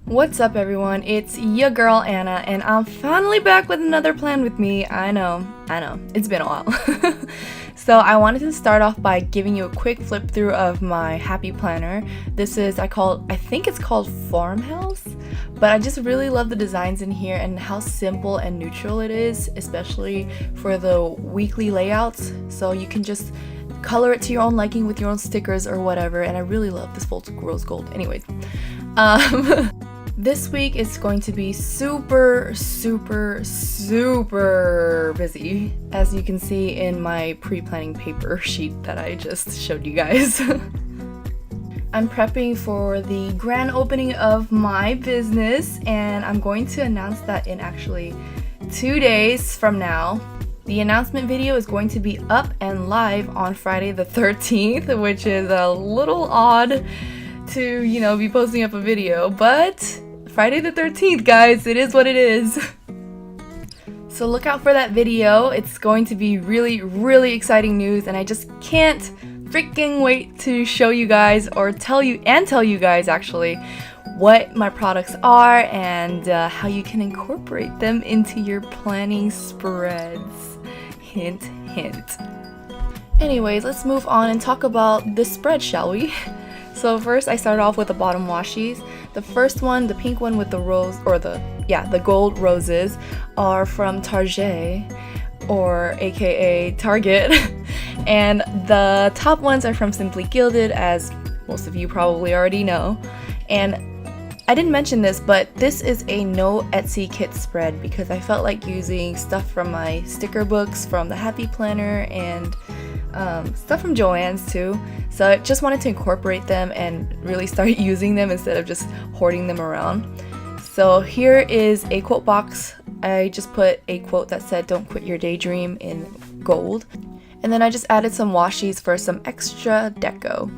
What's up everyone, it's your girl Anna and I'm finally back with another plan with me. I know, it's been a while. So I wanted to start off by giving you a quick flip through of my happy planner. This is, I think it's called Farmhouse, but I just really love the designs in here and how simple and neutral it is, especially for the weekly layouts. So you can just color it to your own liking with your own stickers or whatever, and I really love this rose gold. Anyways, this week is going to be super busy, as you can see in my pre-planning paper sheet that I just showed you guys. I'm prepping for the grand opening of my business, and I'm going to announce that in actually 2 days from now. The announcement video is going to be up and live on Friday the 13th, which is a little odd to, be posting up a video, but Friday the 13th, guys, it is what it is. So look out for that video. It's going to be really exciting news, and I just can't freaking wait to show you guys, or tell you guys actually, what my products are and how you can incorporate them into your planning spreads. Hint, hint. Anyways, let's move on and talk about this spread, shall we? So first I started off with the bottom washies. The first one, the pink one with the rose, or the gold roses, are from Target, or aka Target. And the top ones are from Simply Gilded, as most of you probably already know. And I didn't mention this, but this is a no Etsy kit spread because I felt like using stuff from my sticker books, from the Happy Planner, and stuff from Joann's too. So I just wanted to incorporate them and really start using them instead of just hoarding them around. So here is a quote box. I just put a quote that said, "Don't quit your daydream," in gold. And then I just added some washies for some extra deco.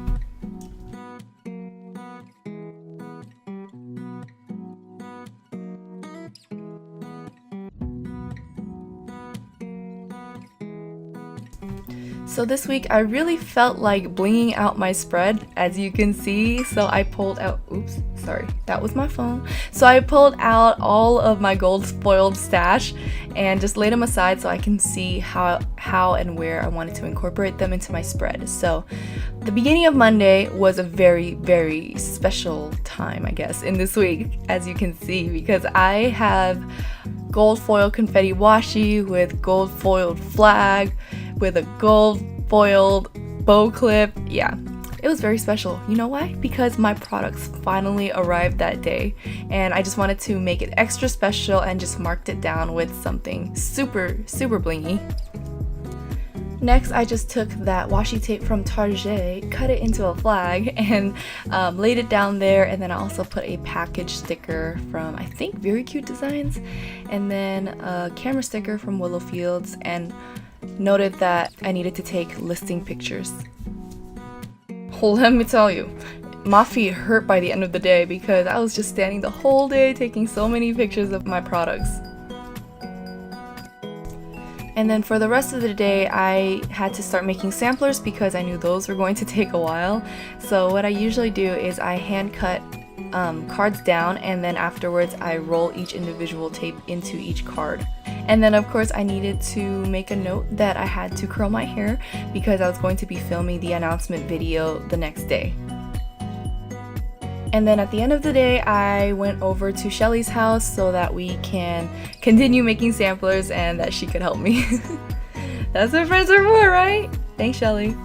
So this week I really felt like blinging out my spread, as you can see. So I pulled out, oops, sorry, that was my phone. So I pulled out all of my gold foiled stash and just laid them aside so I can see how and where I wanted to incorporate them into my spread. So the beginning of Monday was a very special time, I guess, in this week, as you can see, because I have gold foil confetti washi with gold foiled flag, with a gold foiled bow clip. Yeah, it was very special. You know why? Because my products finally arrived that day, and I just wanted to make it extra special and just marked it down with something super blingy. Next, I just took that washi tape from Target, cut it into a flag, and laid it down there. And then I also put a package sticker from, I think, Very Cute Designs, and then a camera sticker from Willow Fields, and noted that I needed to take listing pictures. Let me tell you, my feet hurt by the end of the day because I was just standing the whole day taking so many pictures of my products. And then for the rest of the day, I had to start making samplers because I knew those were going to take a while. So what I usually do is I hand cut cards down, and then afterwards I roll each individual tape into each card. And then of course I needed to make a note that I had to curl my hair because I was going to be filming the announcement video the next day. And then at the end of the day, I went over to Shelly's house so that we can continue making samplers and that she could help me. That's what friends are for, right? Thanks, Shelly.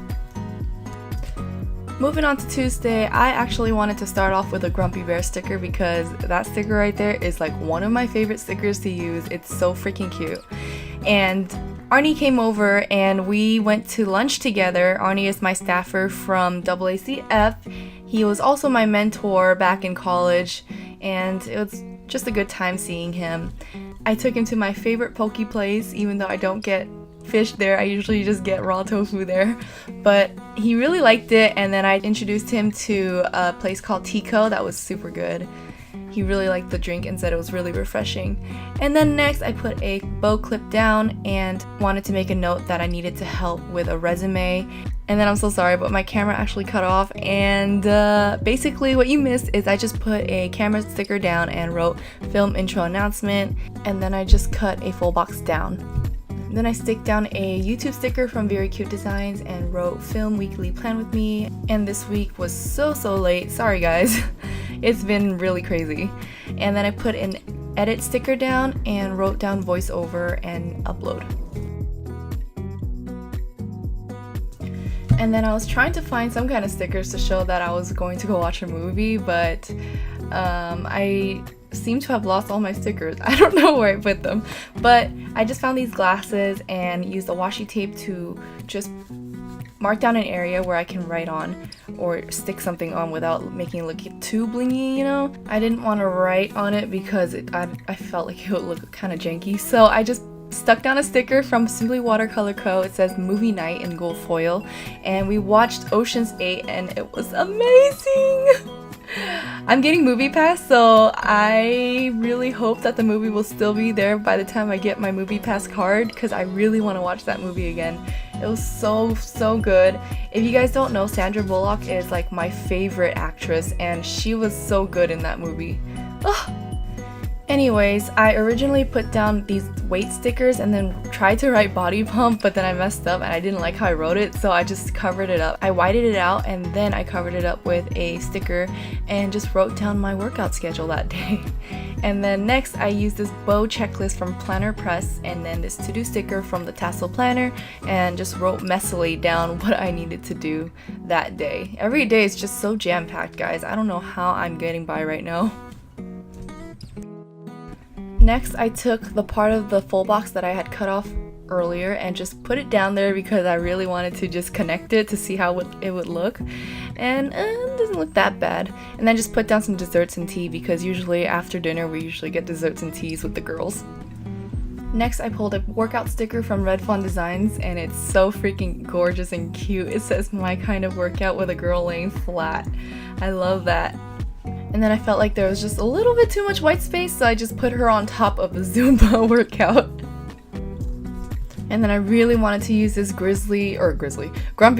Moving on to Tuesday, I actually wanted to start off with a Grumpy Bear sticker because that sticker right there is like one of my favorite stickers to use. It's so freaking cute. And Arnie came over and we went to lunch together. Arnie is my staffer from AACF. He was also my mentor back in college, and it was just a good time seeing him. I took him to my favorite poke place, even though I don't get fish there. I usually just get raw tofu there, but he really liked it. And then I introduced him to a place called Tico that was super good. He really liked the drink and said it was really refreshing. And then next I put a bow clip down and wanted to make a note that I needed to help with a resume. And then I'm so sorry, but my camera actually cut off, and basically what you missed is I just put a camera sticker down and wrote film intro announcement, and then I just cut a full box down. Then I stick down a YouTube sticker from Very Cute Designs and wrote film weekly plan with me, and this week was so late, sorry guys. It's been really crazy. And then I put an edit sticker down and wrote down voiceover and upload. And then I was trying to find some kind of stickers to show that I was going to go watch a movie, but I seem to have lost all my stickers. I don't know where I put them, but I just found these glasses and used the washi tape to just mark down an area where I can write on or stick something on without making it look too blingy, you know? I didn't want to write on it because I felt like it would look kind of janky, so I just stuck down a sticker from Watercolor Co. It says movie night in gold foil, and we watched Ocean's 8 and it was amazing. I'm getting Movie Pass, so I really hope that the movie will still be there by the time I get my Movie Pass card, because I really want to watch that movie again. It was so good. If you guys don't know, Sandra Bullock is like my favorite actress, and she was so good in that movie. Ugh. Anyways, I originally put down these weight stickers and then tried to write body pump, but then I messed up and I didn't like how I wrote it, so I just covered it up. I whited it out and then I covered it up with a sticker and just wrote down my workout schedule that day. And then next I used this bow checklist from Planner Press and then this to-do sticker from the Tasseled Planner and just wrote messily down what I needed to do that day. Every day is just so jam-packed, guys. I don't know how I'm getting by right now. Next, I took the part of the full box that I had cut off earlier and just put it down there because I really wanted to just connect it to see how it would look, and it doesn't look that bad. And then just put down some desserts and tea because usually after dinner we usually get desserts and teas with the girls. Next, I pulled a workout sticker from Red Fawn Designs and it's so freaking gorgeous and cute. It says my kind of workout with a girl laying flat. I love that. And then I felt like there was just a little bit too much white space, so I just put her on top of the Zumba workout. And then I really wanted to use this Grumpy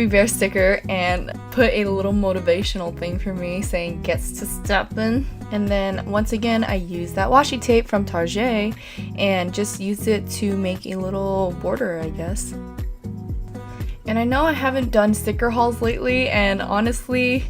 Bear sticker and put a little motivational thing for me saying gets to steppin'. And then once again I used that washi tape from Target and just used it to make a little border, I guess. And I know I haven't done sticker hauls lately, and honestly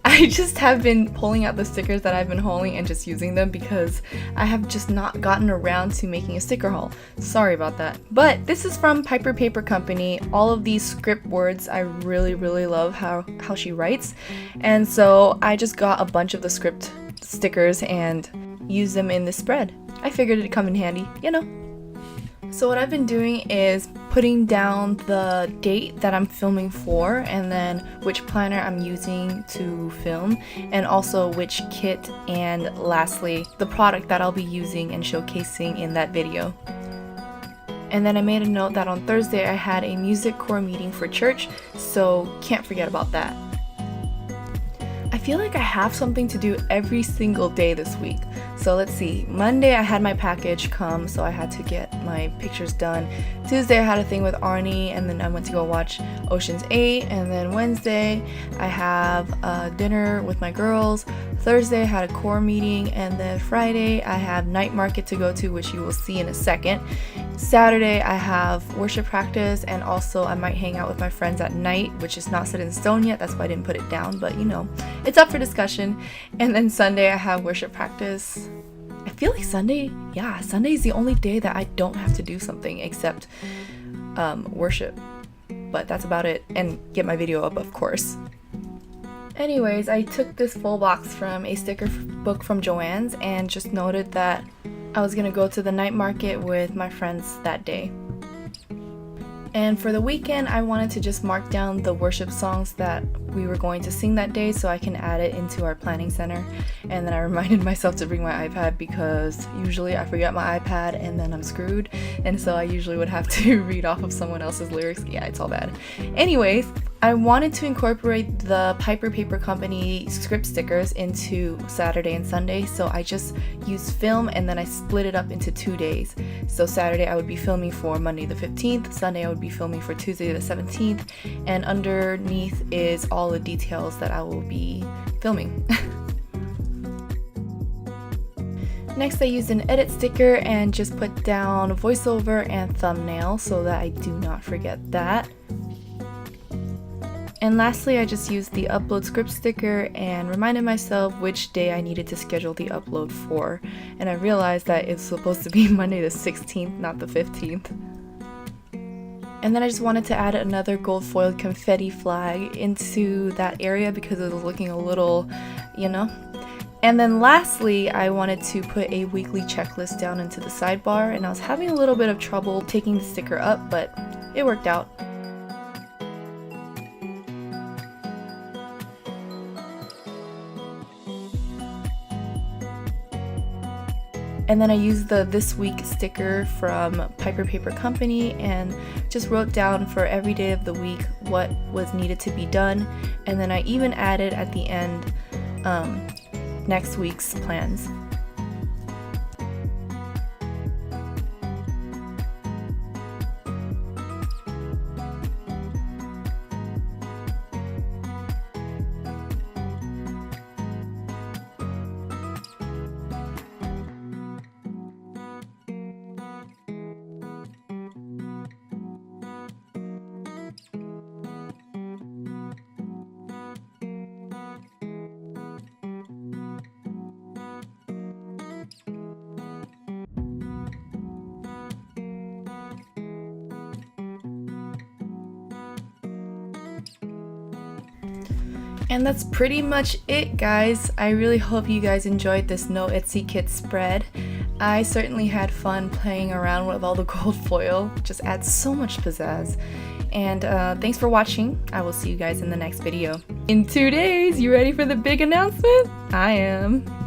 I just have been pulling out the stickers that I've been hauling and just using them because I have just not gotten around to making a sticker haul. Sorry about that. But this is from Paperie Paper Company. All of these script words, I really love how she writes. And so I just got a bunch of the script stickers and used them in this spread. I figured it'd come in handy, you know. So what I've been doing is putting down the date that I'm filming for, and then which planner I'm using to film, and also which kit, and lastly the product that I'll be using and showcasing in that video. And then I made a note that on Thursday I had a music core meeting for church, so can't forget about that. I feel like I have something to do every single day this week. So let's see, Monday I had my package come, so I had to get my pictures done. Tuesday I had a thing with Arnie, and then I went to go watch Ocean's 8, and then Wednesday I have a dinner with my girls. Thursday I had a core meeting, and then Friday I have night market to go to, which you will see in a second. Saturday I have worship practice, and also I might hang out with my friends at night, which is not set in stone yet, that's why I didn't put it down, but you know, it's up for discussion. And then Sunday I have worship practice. I feel like Sunday is the only day that I don't have to do something except worship, but that's about it, and get my video up, of course. Anyways, I took this full box from a sticker book from Joann's and just noted that I was gonna go to the night market with my friends that day. And for the weekend, I wanted to just mark down the worship songs that we were going to sing that day so I can add it into our planning center. And then I reminded myself to bring my iPad because usually I forget my iPad and then I'm screwed. And so I usually would have to read off of someone else's lyrics. Yeah, it's all bad. Anyways, I wanted to incorporate the Piper Paper Company script stickers into Saturday and Sunday, so I just used film and then I split it up into 2 days. So Saturday I would be filming for Monday the 15th, Sunday I would be filming for Tuesday the 17th, and underneath is all the details that I will be filming. Next I used an edit sticker and just put down voiceover and thumbnail so that I do not forget that. And lastly, I just used the upload script sticker and reminded myself which day I needed to schedule the upload for. And I realized that it's supposed to be Monday the 16th, not the 15th. And then I just wanted to add another gold foiled confetti flag into that area because it was looking a little, you know. And then lastly, I wanted to put a weekly checklist down into the sidebar, and I was having a little bit of trouble taking the sticker up, but it worked out. And then I used the This Week sticker from Piper Paper Company and just wrote down for every day of the week what was needed to be done. And then I even added at the end next week's plans. And that's pretty much it, guys. I really hope you guys enjoyed this No Etsy Kit spread. I certainly had fun playing around with all the gold foil. It just adds so much pizzazz. And thanks for watching. I will see you guys in the next video. In 2 days, you ready for the big announcement? I am.